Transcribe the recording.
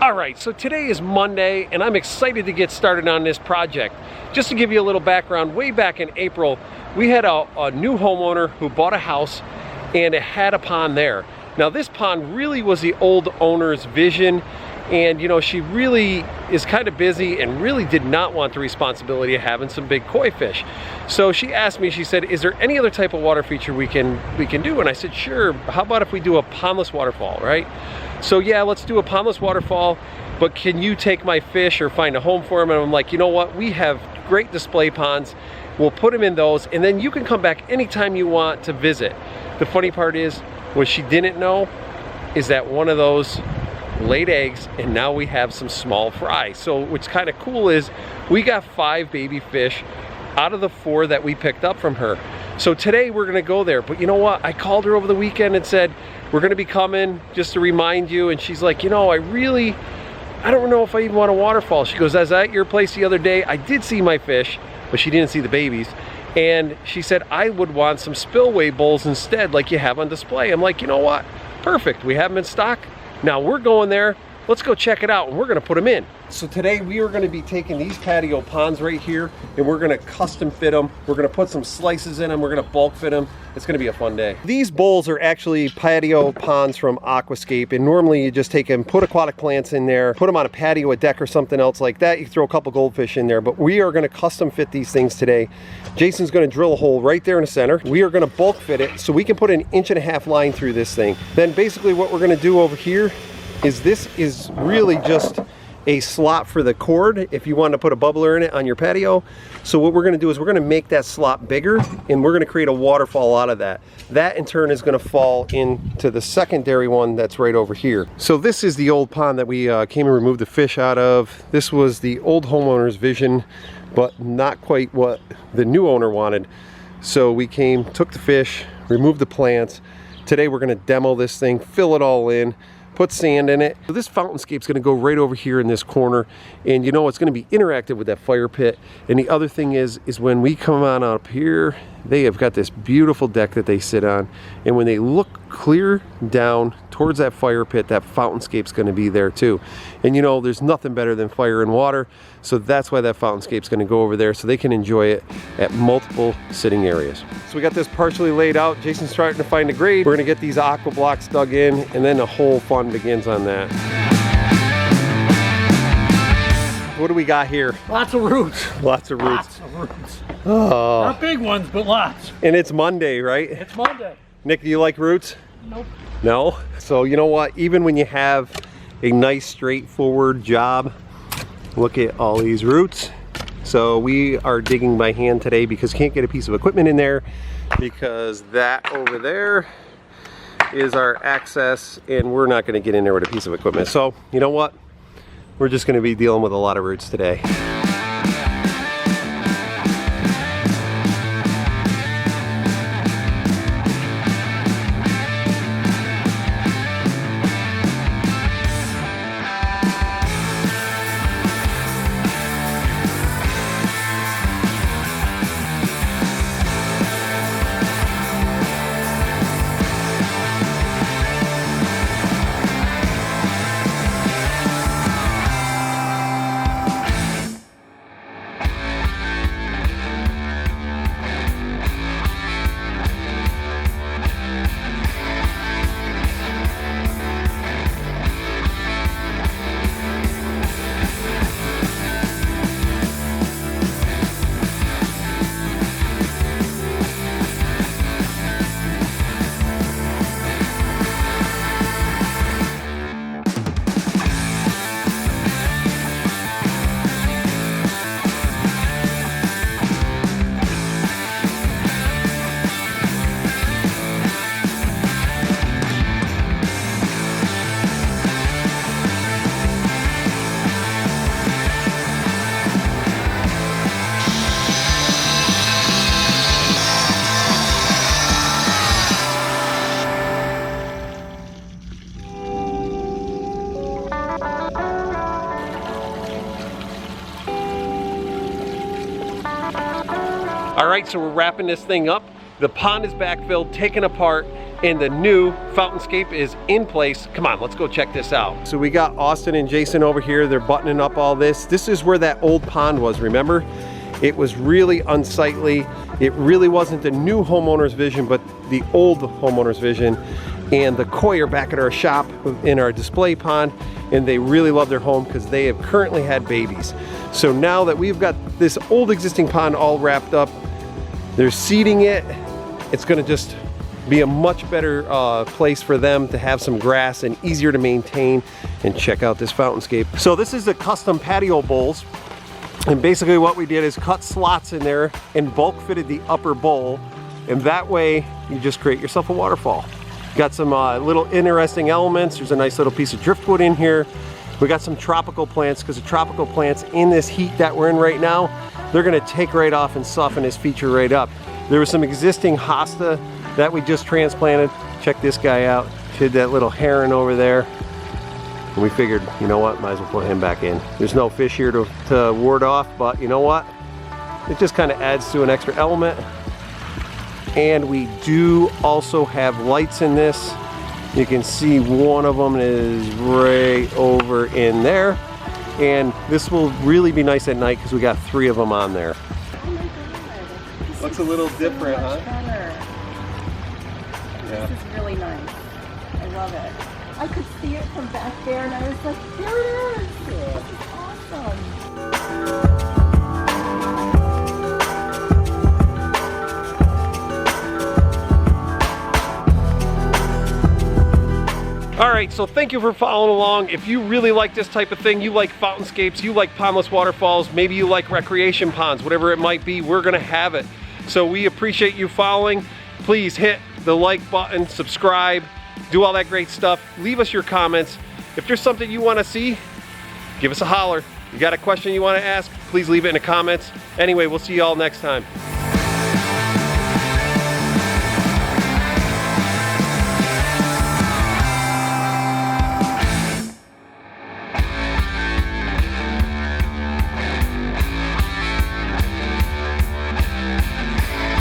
All right, so today is Monday and I'm excited to get started on this project. Just to give you a little background, way back in April, we had a new homeowner who bought a house and it had a pond there. Now this pond really was the old owner's vision, and you know, she really is kind of busy and really did not want the responsibility of having some big koi fish. So she asked me, she said, is there any other type of water feature we can do? And I said, sure, how about if we do a pondless waterfall, right? So yeah, let's do a pondless waterfall, but can you take my fish or find a home for them? And I'm like, you know what? We have great display ponds. We'll put them in those, and then you can come back anytime you want to visit. The funny part is, what she didn't know is that one of those laid eggs, and now we have some small fry. So what's kind of cool is we got 5 baby fish out of the 4 that we picked up from her. So today we're gonna go there, but you know what? I called her over the weekend and said, we're gonna be coming just to remind you, and she's like, you know, I don't know if I even want a waterfall. She goes, I was at your place the other day, I did see my fish, but she didn't see the babies. And she said, I would want some spillway bowls instead, like you have on display. I'm like, you know what? Perfect, we have them in stock. Now we're going there. Let's go check it out, and we're gonna put them in. So today we are gonna be taking these patio ponds right here, and we're gonna custom fit them. We're gonna put some slices in them. We're gonna bulk fit them. It's gonna be a fun day. These bowls are actually patio ponds from Aquascape, and normally you just take them, put aquatic plants in there, put them on a patio, a deck, or something else like that. You throw a couple goldfish in there, but we are gonna custom fit these things today. Jason's gonna drill a hole right there in the center. We are gonna bulk fit it so we can put an 1.5-inch line through this thing. Then basically what we're gonna do over here is this is really just a slot for the cord if you want to put a bubbler in it on your patio. So what we're going to do is we're going to make that slot bigger, and we're going to create a waterfall out of that. That in turn is going to fall into the secondary one that's right over here. So this is the old pond that we came and removed the fish out of. This was the old homeowner's vision, but not quite what the new owner wanted. So we came, took the fish, removed the plants. Today we're going to demo this thing, fill it all in, put sand in it. So this Fountainscape's gonna go right over here in this corner, and you know, it's gonna be interactive with that fire pit. And the other thing is when we come on up here, they have got this beautiful deck that they sit on, and when they look clear down towards that fire pit, that Fountainscape's gonna be there too. And you know, there's nothing better than fire and water, so that's why that Fountainscape's gonna go over there, so they can enjoy it at multiple sitting areas. So we got this partially laid out. Jason's trying to find a grade. We're gonna get these aqua blocks dug in, and then the whole fun begins on that. What do we got here? Lots of roots. Lots of roots. Lots of roots. Oh. Not big ones, but lots. And it's Monday, right? It's Monday. Nick, do you like roots? Nope. No? So you know what? Even when you have a nice straightforward job, look at all these roots. So we are digging by hand today because can't get a piece of equipment in there, because that over there is our access, and we're not going to get in there with a piece of equipment. So you know what? We're just going to be dealing with a lot of roots today. All right, so we're wrapping this thing up. The pond is backfilled, taken apart, and the new Fountainscape is in place. Come on, let's go check this out. So we got Austin and Jason over here. They're buttoning up all this. This is where that old pond was, remember? It was really unsightly. It really wasn't the new homeowner's vision, but the old homeowner's vision. And the koi are back at our shop in our display pond, and they really love their home because they have currently had babies. So now that we've got this old existing pond all wrapped up, they're seeding it. It's gonna just be a much better place for them to have some grass and easier to maintain. And check out this Fountainscape. So this is the custom patio bowls. And basically what we did is cut slots in there and bulk fitted the upper bowl. And that way you just create yourself a waterfall. Got some little interesting elements. There's a nice little piece of driftwood in here. We got some tropical plants, because the tropical plants in this heat that we're in right now, they're gonna take right off and soften this feature right up. There was some existing hosta that we just transplanted. Check this guy out. Did that little heron over there. And we figured, you know what, might as well put him back in. There's no fish here to ward off, but you know what? It just kind of adds to an extra element. And we do also have lights in this. You can see one of them is right over in there. And this will really be nice at night because we got 3 of them on there. Oh my God. Looks a little different, huh? Better. Yeah. This is really nice. I love it. I could see it from back there and I was like, there it is. This is awesome. All right, so thank you for following along. If you really like this type of thing, you like Fountainscapes, you like pondless waterfalls, maybe you like recreation ponds, whatever it might be, we're gonna have it. So we appreciate you following. Please hit the like button, subscribe, do all that great stuff. Leave us your comments. If there's something you wanna see, give us a holler. You got a question you wanna ask, please leave it in the comments. Anyway, we'll see you all next time.